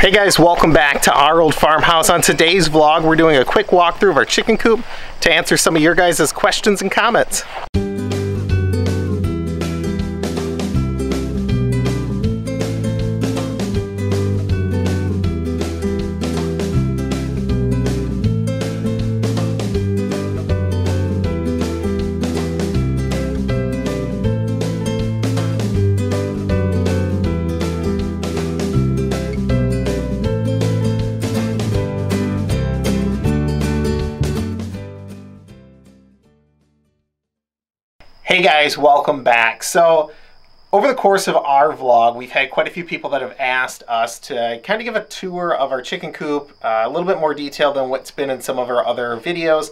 Hey guys, welcome back to our old farmhouse. On today's vlog, we're doing a quick walkthrough of our chicken coop to answer some of your guys' questions and comments. Hey guys, welcome back. So over the course of our vlog, we've had quite a few people that have asked us to kind of give a tour of our chicken coop, a little bit more detail than what's been in some of our other videos.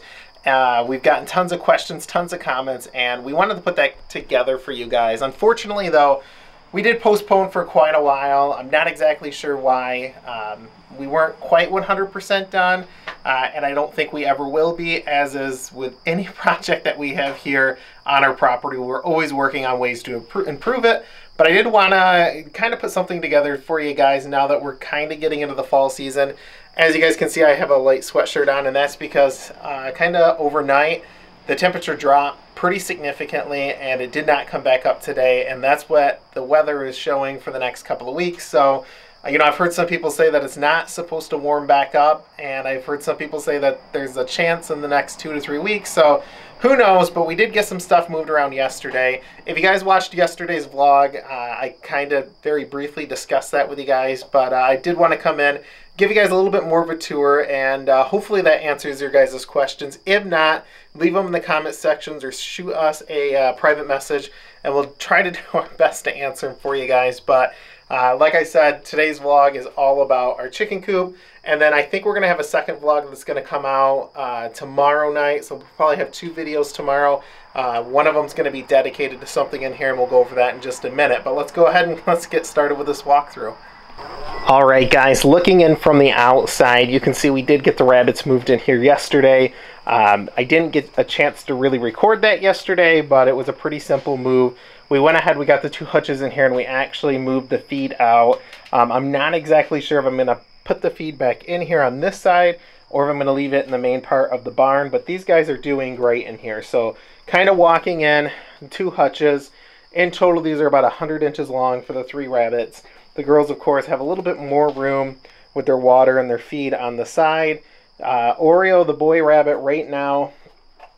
We've gotten tons of questions, tons of comments, and we wanted to put that together for you guys. Unfortunately though, we did postpone for quite a while. I'm not exactly sure why. We weren't quite 100% done, and I don't think we ever will be, as is with any project that we have here on our property. We're always working on ways to improve it, but I did want to kind of put something together for you guys now that we're kind of getting into the fall season. As you guys can see, I have a light sweatshirt on, and that's because kind of overnight the temperature dropped pretty significantly and it did not come back up today, and that's what the weather is showing for the next couple of weeks. So you know, I've heard some people say that it's not supposed to warm back up, and I've heard some people say that there's a chance in the next 2 to 3 weeks, so who knows. But we did get some stuff moved around yesterday. If you guys watched yesterday's vlog, I kind of very briefly discussed that with you guys, but I did want to come in, give you guys a little bit more of a tour, and hopefully that answers your guys' questions. If not, leave them in the comment sections or shoot us a private message, and we'll try to do our best to answer them for you guys. But like I said, today's vlog is all about our chicken coop, and then I think we're going to have a second vlog that's going to come out tomorrow night, so we'll probably have 2 videos tomorrow. One of them is going to be dedicated to something in here, and we'll go over that in just a minute. But let's go ahead and let's get started with this walkthrough. Alright guys, looking in from the outside, you can see we did get the rabbits moved in here yesterday. I didn't get a chance to really record that yesterday, but it was a pretty simple move. We went ahead, we got the 2 hutches in here, and we actually moved the feed out. I'm not exactly sure if I'm going to put the feed back in here on this side or if I'm going to leave it in the main part of the barn, but these guys are doing great in here. So kind of walking in, 2 hutches. In total, these are about 100 inches long for the 3 rabbits. The girls, of course, have a little bit more room with their water and their feed on the side. Oreo, the boy rabbit, right now,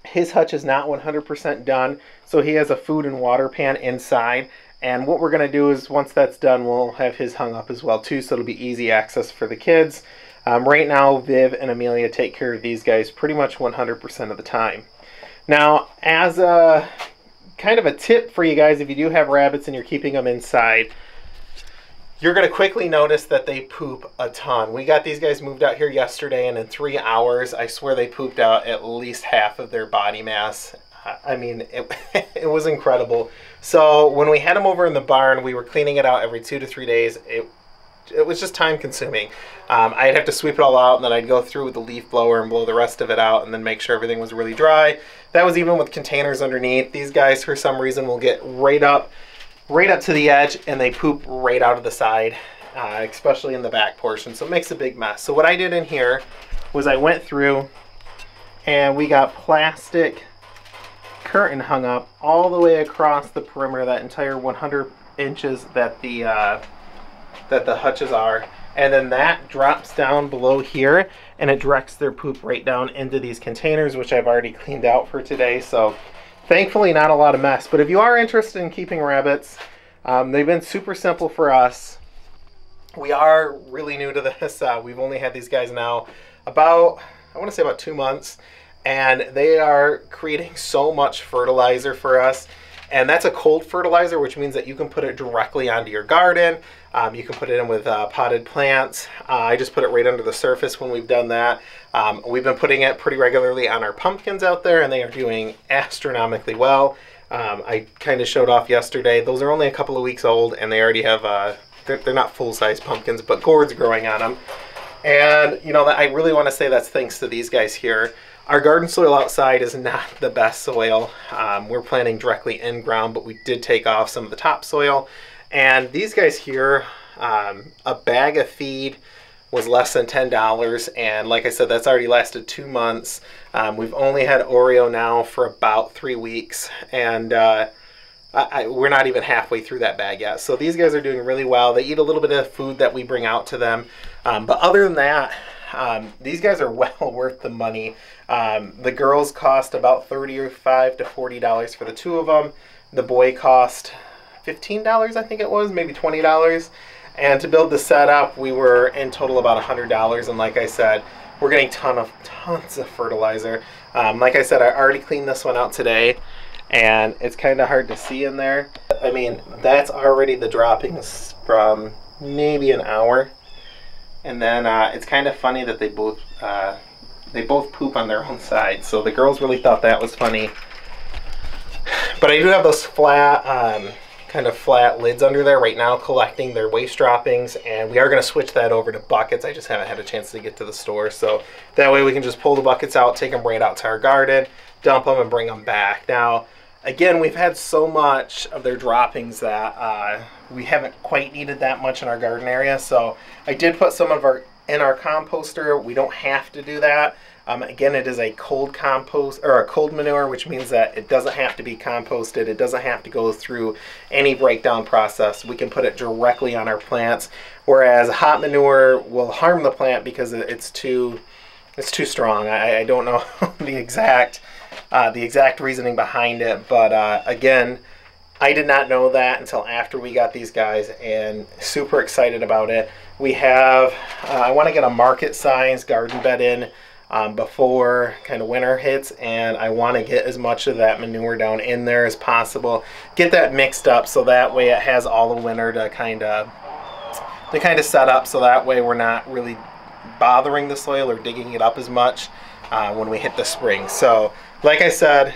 his hutch is not 100% done, so he has a food and water pan inside. And what we're going to do is, once that's done, we'll have his hung up as well too, so it'll be easy access for the kids. Right now, Viv and Amelia take care of these guys pretty much 100% of the time. Now, as a kind of a tip for you guys, if you do have rabbits and you're keeping them inside, you're going to quickly notice that they poop a ton. We got these guys moved out here yesterday, and in 3 hours, I swear they pooped out at least half of their body mass. I mean, it was incredible. So when we had them over in the barn, we were cleaning it out every 2 to 3 days. It was just time consuming. I'd have to sweep it all out, and then I'd go through with the leaf blower and blow the rest of it out, and then make sure everything was really dry. That was even with containers underneath. These guys, for some reason, will get right up to the edge, and they poop right out of the side, especially in the back portion, so it makes a big mess. So what I did in here was I went through and we got plastic curtain hung up all the way across the perimeter, that entire 100 inches that the hutches are, and then that drops down below here and it directs their poop right down into these containers, which I've already cleaned out for today. So thankfully, not a lot of mess. But if you are interested in keeping rabbits, they've been super simple for us. We are really new to this. We've only had these guys now about, I want to say about 2 months, and they are creating so much fertilizer for us. And that's a cold fertilizer, which means that you can put it directly onto your garden. You can put it in with potted plants. I just put it right under the surface when we've done that. We've been putting it pretty regularly on our pumpkins out there, and they are doing astronomically well. I kind of showed off yesterday. Those are only a couple of weeks old, and they already have, they're not full-size pumpkins, but gourds growing on them. And, you know, I really want to say that's thanks to these guys here. Our garden soil outside is not the best soil. We're planting directly in ground, but we did take off some of the topsoil. And these guys here A bag of feed was less than $10, and like I said, that's already lasted 2 months. We've only had Oreo now for about 3 weeks, and we're not even halfway through that bag yet. So these guys are doing really well. They eat a little bit of food that we bring out to them, but other than that, these guys are well worth the money. The girls cost about $35 to $40 for the 2 of them. The boy cost $15, I think it was, maybe $20. And to build the setup, we were in total about $100. And like I said, we're getting tons of fertilizer. Like I said, I already cleaned this one out today, and it's kind of hard to see in there. I mean, that's already the droppings from maybe an hour. And then it's kind of funny that they both poop on their own side. So the girls really thought that was funny. But I do have those kind of flat lids under there right now collecting their waste droppings, and we are going to switch that over to buckets. I just haven't had a chance to get to the store, so that way we can just pull the buckets out, take them right out to our garden, dump them, and bring them back. Now, again, we've had so much of their droppings that we haven't quite needed that much in our garden area, so I did put some of in our composter. We don't have to do that. Again, it is a cold compost, or a cold manure, which means that it doesn't have to be composted. It doesn't have to go through any breakdown process. We can put it directly on our plants, whereas hot manure will harm the plant because it's too strong. I don't know the exact reasoning behind it, but again, I did not know that until after we got these guys, and super excited about it. We have, I want to get a market size garden bed in before kind of winter hits, and I want to get as much of that manure down in there as possible, get that mixed up so that way it has all the winter to kind of set up, so that way we're not really bothering the soil or digging it up as much when we hit the spring. So like I said,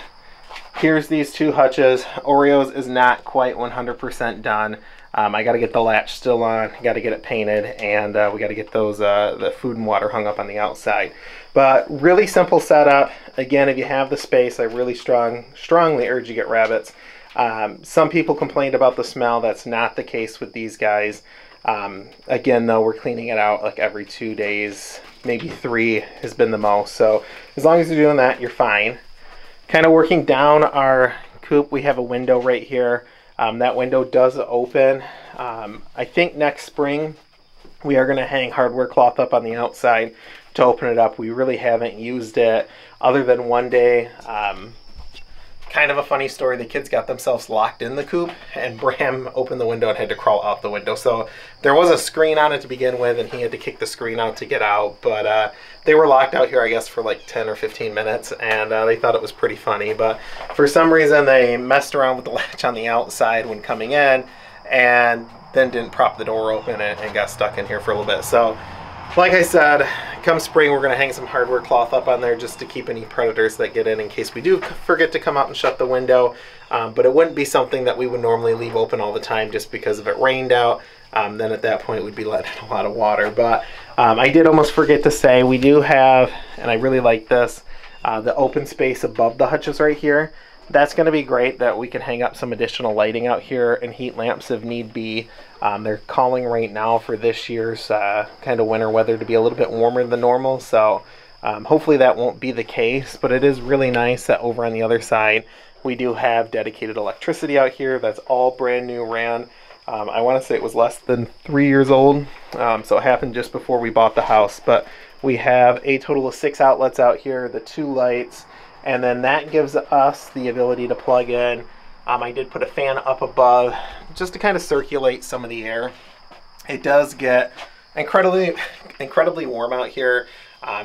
here's these 2 hutches. Oreos is not quite 100% done. I got to get the latch still on, got to get it painted, and we got to get those the food and water hung up on the outside. But really simple setup. Again, if you have the space, I really strongly urge you get rabbits. Some people complained about the smell. That's not the case with these guys. Again, though, we're cleaning it out like every 2 days, maybe 3 has been the most. So as long as you're doing that, you're fine. Kind of working down our coop, we have a window right here. That window does open. I think next spring we are going to hang hardware cloth up on the outside to open it up. We really haven't used it other than one day. Kind of a funny story, the kids got themselves locked in the coop, and Bram opened the window and had to crawl out the window. So there was a screen on it to begin with, and he had to kick the screen out to get out. But they were locked out here, I guess, for like 10 or 15 minutes, and they thought it was pretty funny. But for some reason, they messed around with the latch on the outside when coming in, and then didn't prop the door open and got stuck in here for a little bit. So like I said, come spring, we're going to hang some hardware cloth up on there just to keep any predators that get in case we do forget to come out and shut the window. But it wouldn't be something that we would normally leave open all the time, just because if it rained out, then at that point we'd be letting in a lot of water. But I did almost forget to say, we do have, and I really like this, the open space above the hutches right here. That's going to be great that we can hang up some additional lighting out here and heat lamps if need be. They're calling right now for this year's kind of winter weather to be a little bit warmer than normal, so hopefully that won't be the case. But it is really nice that over on the other side we do have dedicated electricity out here. That's all brand new, ran. I want to say it was less than 3 years old, so it happened just before we bought the house. But we have a total of 6 outlets out here, the 2 lights, and then that gives us the ability to plug in. I did put a fan up above just to kind of circulate some of the air. It does get incredibly warm out here.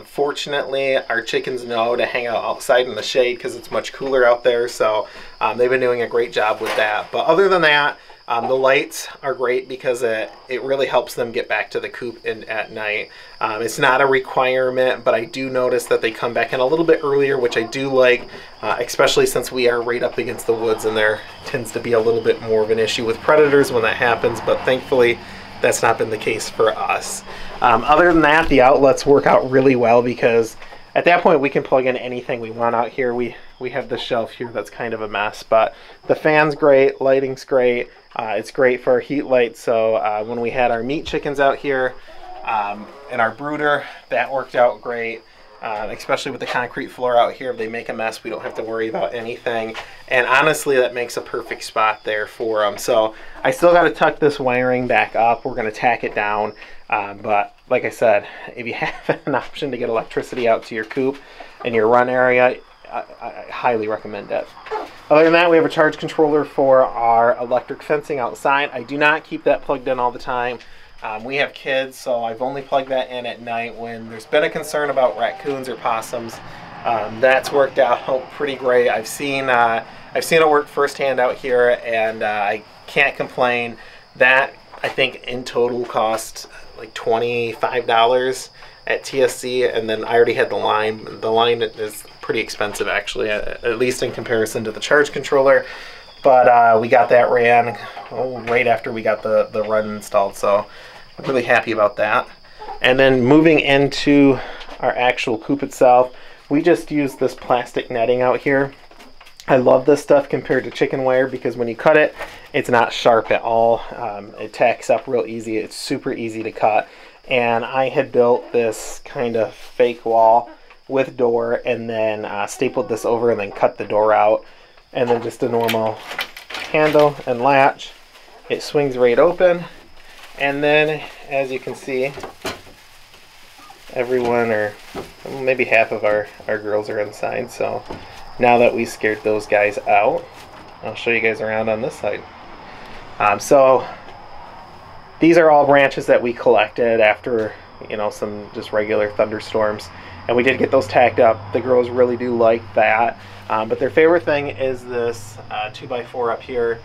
Fortunately, our chickens know to hang out outside in the shade because it's much cooler out there, so they've been doing a great job with that. But other than that, the lights are great because it really helps them get back to the coop at night. It's not a requirement, but I do notice that they come back in a little bit earlier, which I do like, especially since we are right up against the woods, and there tends to be a little bit more of an issue with predators when that happens, but thankfully that's not been the case for us. Other than that, the outlets work out really well because at that point we can plug in anything we want out here. We we have this shelf here that's kind of a mess, but the fan's great, lighting's great. It's great for our heat light, so when we had our meat chickens out here and our brooder, that worked out great. Especially with the concrete floor out here, if they make a mess, we don't have to worry about anything. And honestly, that makes a perfect spot there for them. So I still got to tuck this wiring back up. We're going to tack it down. But like I said, if you have an option to get electricity out to your coop and your run area, I highly recommend it. Other than that, we have a charge controller for our electric fencing outside. I do not keep that plugged in all the time. We have kids, so I've only plugged that in at night when there's been a concern about raccoons or possums. That's worked out pretty great. I've seen it work firsthand out here, and I can't complain. That, I think, in total cost like $25 at TSC, and then I already had the line. The line is pretty expensive, actually, at least in comparison to the charge controller. But we got that ran right after we got the run installed, so I'm really happy about that. And then moving into our actual coop itself, we just used this plastic netting out here. I love this stuff compared to chicken wire because when you cut it, it's not sharp at all. It tacks up real easy. It's super easy to cut. And I had built this kind of fake wall with door and then stapled this over and then cut the door out. And then just a normal handle and latch. It swings right open. And then, as you can see, everyone, or maybe half of our girls are inside. So now that we scared those guys out, I'll show you guys around on this side. So these are all branches that we collected after, you know, some just regular thunderstorms. And we did get those tacked up. The girls really do like that. But their favorite thing is this 2x4 up here.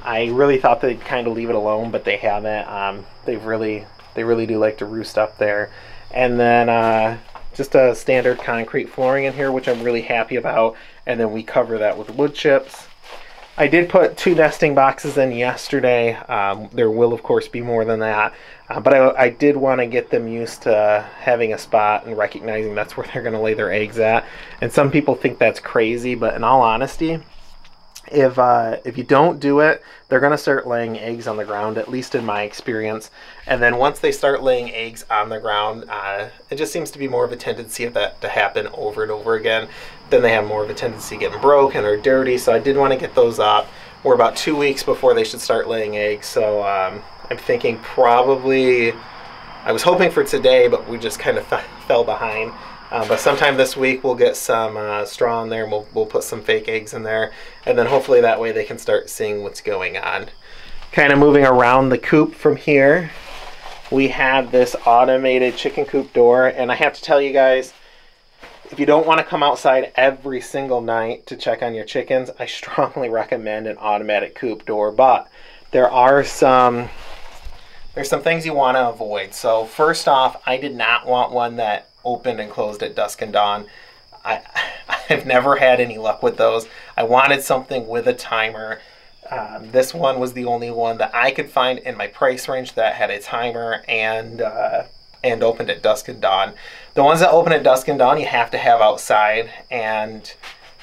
I really thought they'd kind of leave it alone, but they haven't. They really do like to roost up there. And then just a standard concrete flooring in here, which I'm really happy about. And then we cover that with wood chips. I did put 2 nesting boxes in yesterday. There will, of course, be more than that. But I did want to get them used to having a spot and recognizing that's where they're going to lay their eggs at. And some people think that's crazy, but in all honesty, if you don't do it, they're going to start laying eggs on the ground, at least in my experience. And then once they start laying eggs on the ground, it just seems to be more of a tendency of that to happen over and over again. Then they have more of a tendency getting broken or dirty. So I did want to get those up. We're about 2 weeks before they should start laying eggs. So I'm thinking probably, I was hoping for today, but we just kind of fell behind. But sometime this week we'll get some straw in there, and we'll put some fake eggs in there, and then hopefully that way they can start seeing what's going on. Kind of moving around the coop from here, we have this automated chicken coop door, and I have to tell you guys, if you don't want to come outside every single night to check on your chickens, I strongly recommend an automatic coop door. But there's some things you want to avoid. So first off, I did not want one that opened and closed at dusk and dawn. I've never had any luck with those. I wanted something with a timer. This one was the only one that I could find in my price range that had a timer and opened at dusk and dawn. The ones that open at dusk and dawn you have to have outside, and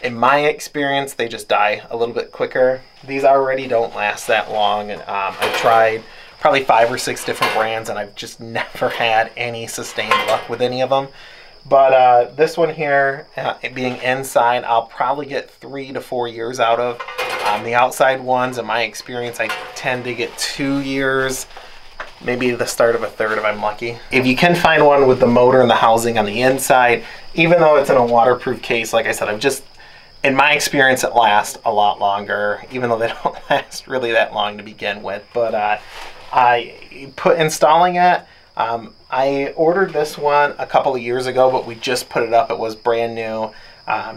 in my experience they just die a little bit quicker. These already don't last that long, and I've tried probably 5 or 6 different brands, and I've just never had any sustained luck with any of them. But this one here, being inside, I'll probably get 3 to 4 years out of. The outside ones, in my experience, I tend to get 2 years, maybe the start of a third if I'm lucky. If you can find one with the motor and the housing on the inside, even though it's in a waterproof case, like I said, in my experience, it lasts a lot longer, even though they don't last really that long to begin with. But installing it, I ordered this one a couple of years ago, but we just put it up. It was brand new.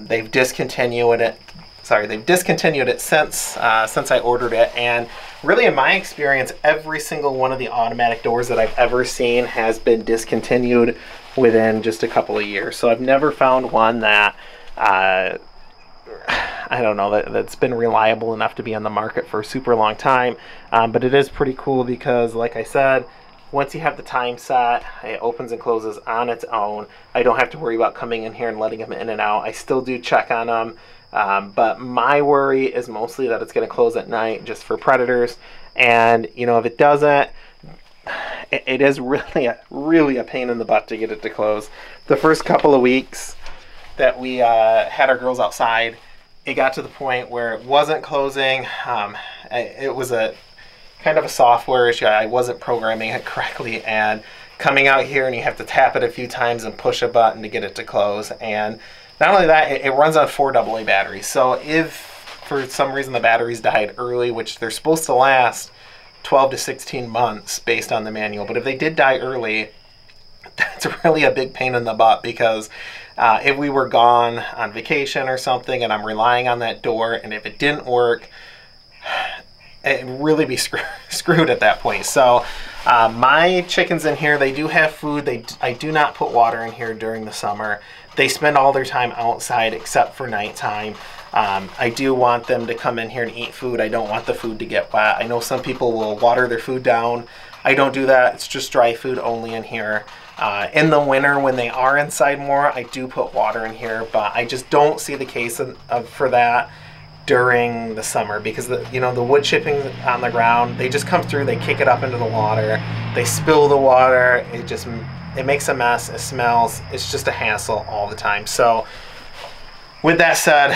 They've discontinued it. They've discontinued it since I ordered it. And really, in my experience, every single one of the automatic doors that I've ever seen has been discontinued within just a couple of years. So I've never found one that I don't know, that's been reliable enough to be on the market for a super long time. But it is pretty cool because, like I said, Once you have the time set, it opens and closes on its own. I don't have to worry about coming in here and letting them in and out. I still do check on them, but my worry is mostly that it's going to close at night just for predators. And you know, if it doesn't, it is really a pain in the butt to get it to close. The first couple of weeks that we had our girls outside, it got to the point where it wasn't closing. It was a kind of a software issue. I wasn't programming it correctly, and coming out here and you have to tap it a few times and push a button to get it to close. And not only that, it runs on 4 AA batteries. So if for some reason the batteries died early, which they're supposed to last 12 to 16 months based on the manual, but if they did die early, that's really a big pain in the butt, because if we were gone on vacation or something and I'm relying on that door, and if it didn't work, it'd really be screwed at that point. So my chickens in here, they do have food. I do not put water in here during the summer. They spend all their time outside except for nighttime. I do want them to come in here and eat food. I don't want the food to get wet. I know some people will water their food down. I don't do that. It's just dry food only in here. In the winter, when they are inside more, I do put water in here, but I just don't see the case for that during the summer, because the wood chipping on the ground, they just come through, they kick it up into the water, they spill the water, it makes a mess, it smells, it's just a hassle all the time. So with that said,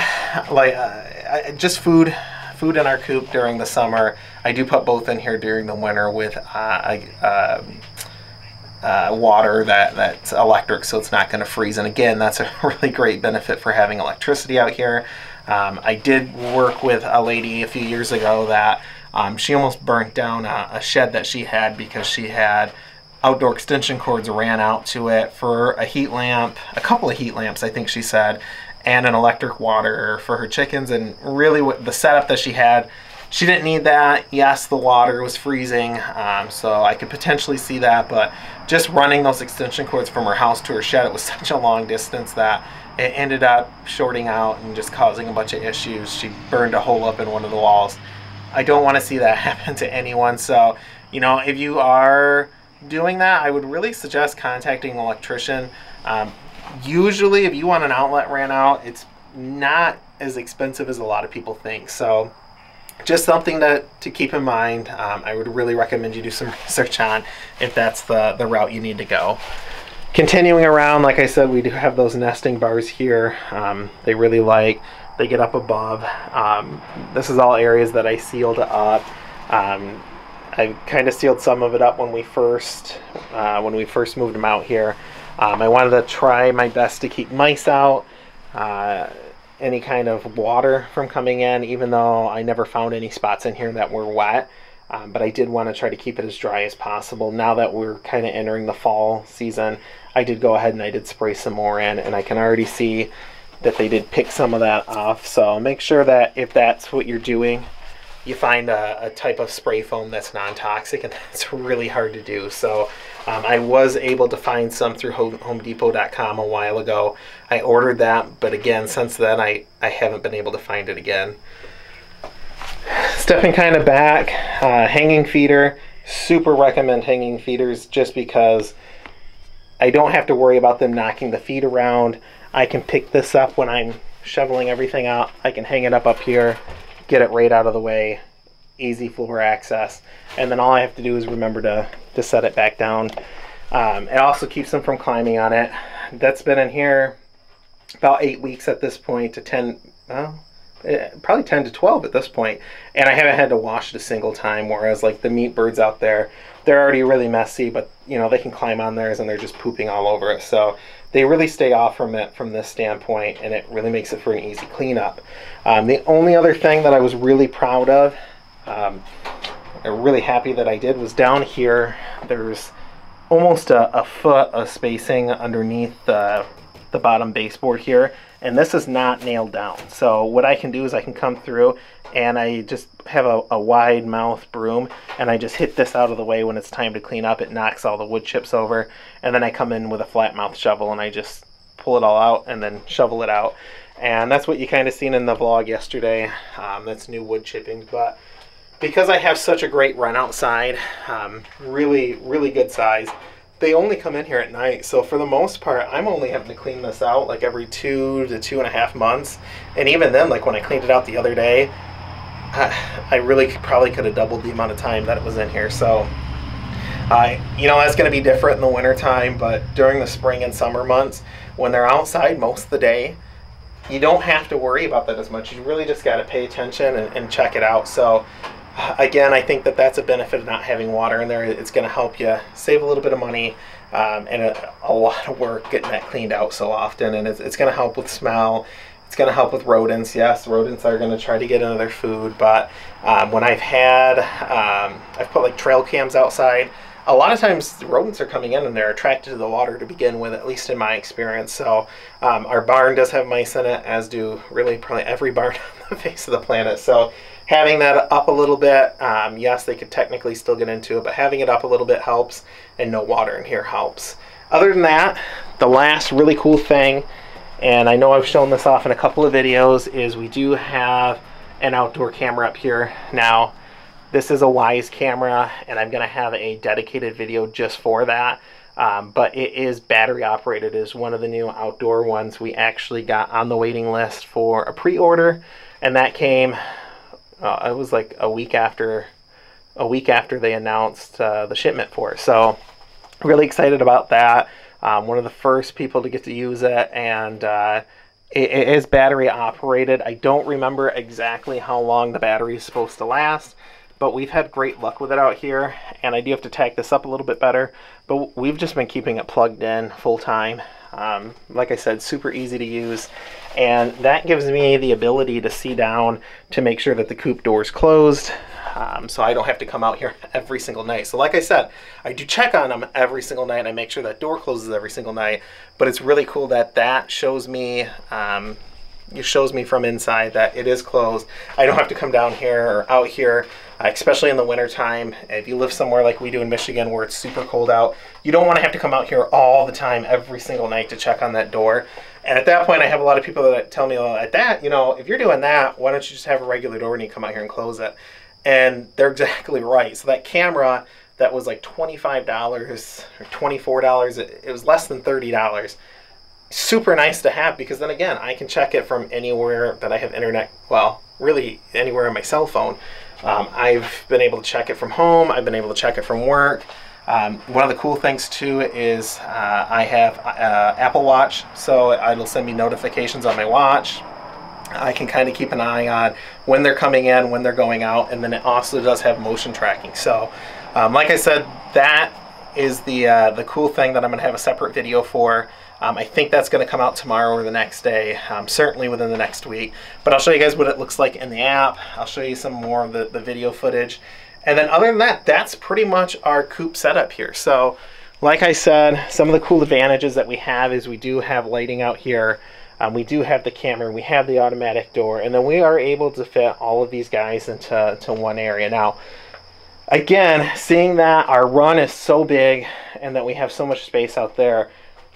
just food in our coop during the summer. I do put both in here during the winter with water that's electric, so it's not going to freeze. And again, that's a really great benefit for having electricity out here. I did work with a lady a few years ago that she almost burnt down a shed that she had because she had outdoor extension cords ran out to it for a heat lamp, a couple of heat lamps, I think she said, and an electric water for her chickens. And really, the setup that she had, she didn't need that. Yes, the water was freezing, so I could potentially see that, but just running those extension cords from her house to her shed, it was such a long distance that it ended up shorting out and just causing a bunch of issues. She burned a hole up in one of the walls. I don't want to see that happen to anyone. So, if you are doing that, I would really suggest contacting an electrician. Usually, if you want an outlet ran out, it's not as expensive as a lot of people think. So just something to keep in mind. I would really recommend you do some research on if that's the route you need to go. Continuing around, like I said, we do have those nesting bars here. They get up above. This is all areas that I sealed up. I kind of sealed some of it up when we first moved them out here. I wanted to try my best to keep mice out, any kind of water from coming in, even though I never found any spots in here that were wet. But I did want to try to keep it as dry as possible. Now that we're kind of entering the fall season, I did go ahead and I did spray some more in, and I can already see that they did pick some of that off. So make sure that if that's what you're doing, you find a type of spray foam that's non-toxic, and that's really hard to do. So I was able to find some through HomeDepot.com a while ago. I ordered that, but again, since then I haven't been able to find it again. Stepping kind of back, hanging feeder. Super recommend hanging feeders just because I don't have to worry about them knocking the feed around. I can pick this up when I'm shoveling everything out. I can hang it up here, get it right out of the way, easy floor access, and then all I have to do is remember to set it back down. It also keeps them from climbing on it. That's been in here about 8 weeks at this point, to 10, well, probably 10 to 12 at this point, and I haven't had to wash it a single time, whereas like the meat birds out there, they're already really messy, but they can climb on theirs and they're just pooping all over it. So they really stay off from it from this standpoint, and it really makes it for an easy cleanup. The only other thing that I was really proud of, I'm really happy that I did, was down here there's almost a foot of spacing underneath the bottom baseboard here, and this is not nailed down. So what I can do is I can come through and I just have a wide mouth broom, and I just hit this out of the way when it's time to clean up. It knocks all the wood chips over, and then I come in with a flat mouth shovel and I just pull it all out and then shovel it out. And that's what you kind of seen in the vlog yesterday. That's new wood chipping, but because I have such a great run outside, really, really good size, they only come in here at night. So for the most part, I'm only having to clean this out like every 2 to 2.5 months. And even then, like when I cleaned it out the other day, I really probably could have doubled the amount of time that it was in here. So, you know, that's going to be different in the winter time, but during the spring and summer months, when they're outside most of the day, you don't have to worry about that as much. You really just got to pay attention and check it out. So again, I think that that's a benefit of not having water in there. It's going to help you save a little bit of money and a lot of work getting that cleaned out so often. And it's going to help with smell. It's going to help with rodents. Yes, rodents are going to try to get into their food. But when I've put like trail cams outside, a lot of times the rodents are coming in and they're attracted to the water to begin with, at least in my experience. So our barn does have mice in it, as do really probably every barn on the face of the planet. So having that up a little bit, yes, they could technically still get into it, but having it up a little bit helps, and no water in here helps. Other than that, the last really cool thing, and I know I've shown this off in a couple of videos, is we do have an outdoor camera up here. Now, this is a Wise camera, and I'm going to have a dedicated video just for that. But it is battery operated. It is one of the new outdoor ones. We actually got on the waiting list for a pre-order, and that came, it was like a week after they announced the shipment for it. So really excited about that. One of the first people to get to use it, and it is battery operated. I don't remember exactly how long the battery is supposed to last, but we've had great luck with it out here, and I do have to tack this up a little bit better, but we've just been keeping it plugged in full time. Like I said, super easy to use, and that gives me the ability to see down to make sure that the coop door is closed, so I don't have to come out here every single night. So like I said, I do check on them every single night. I make sure that door closes every single night, but it's really cool that that shows me it shows me from inside that it is closed. I don't have to come down here or out here, especially in the winter time. If you live somewhere like we do in Michigan where it's super cold out, you don't want to have to come out here all the time every single night to check on that door. And at that point, I have a lot of people that tell me, well, at that, you know, if you're doing that, why don't you just have a regular door and you come out here and close it? And they're exactly right. So that camera that was like $25 or $24, it was less than $30. Super nice to have, because then again, I can check it from anywhere that I have internet. Well, really anywhere on my cell phone. I've been able to check it from home. I've been able to check it from work. One of the cool things too is I have Apple Watch, so it'll send me notifications on my watch. I can kind of keep an eye on when they're coming in, when they're going out, and then it also does have motion tracking. So like I said, that is the cool thing that I'm going to have a separate video for. I think that's going to come out tomorrow or the next day, certainly within the next week. But I'll show you guys what it looks like in the app. I'll show you some more of the video footage. And then other than that, that's pretty much our coop setup here. So like I said, some of the cool advantages that we have is we do have lighting out here. We do have the camera, we have the automatic door, and then we are able to fit all of these guys into one area. Now, again, seeing that our run is so big and that we have so much space out there,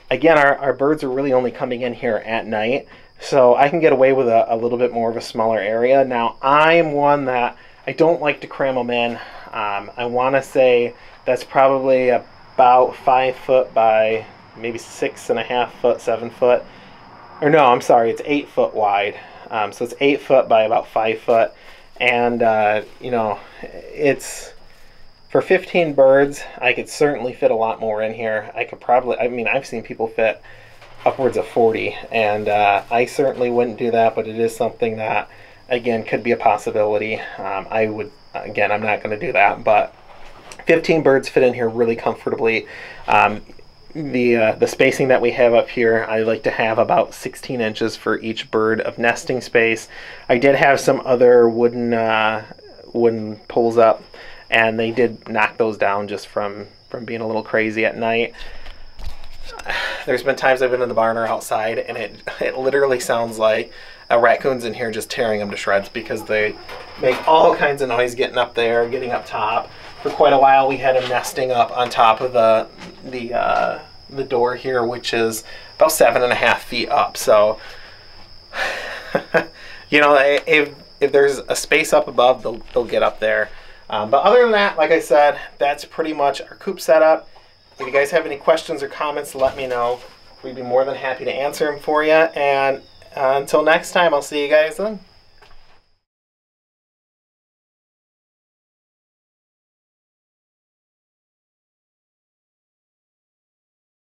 again, our birds are really only coming in here at night, so I can get away with a little bit more of a smaller area. Now, I'm one that I don't like to cram them in. I want to say that's probably about 5 foot by maybe 6.5 foot, 7 foot. Or no, I'm sorry, it's 8 foot wide. So it's 8 foot by about 5 foot. And, you know, it's, for 15 birds, I could certainly fit a lot more in here. I could probably, I mean, I've seen people fit upwards of 40. And I certainly wouldn't do that, but it is something that, again, could be a possibility. I would, again, I'm not going to do that, but 15 birds fit in here really comfortably. The spacing that we have up here, I like to have about 16 inches for each bird of nesting space. I did have some other wooden poles up, and they did knock those down just from being a little crazy at night. There's been times I've been in the barn or outside, and it literally sounds like a raccoon's in here just tearing them to shreds, because they make all kinds of noise getting up there, getting up top. For quite a while, we had them nesting up on top of the door here, which is about 7.5 feet up. So, you know, if there's a space up above, they'll get up there. But other than that, like I said, that's pretty much our coop setup. If you guys have any questions or comments, let me know. We'd be more than happy to answer them for you. And until next time, I'll see you guys then.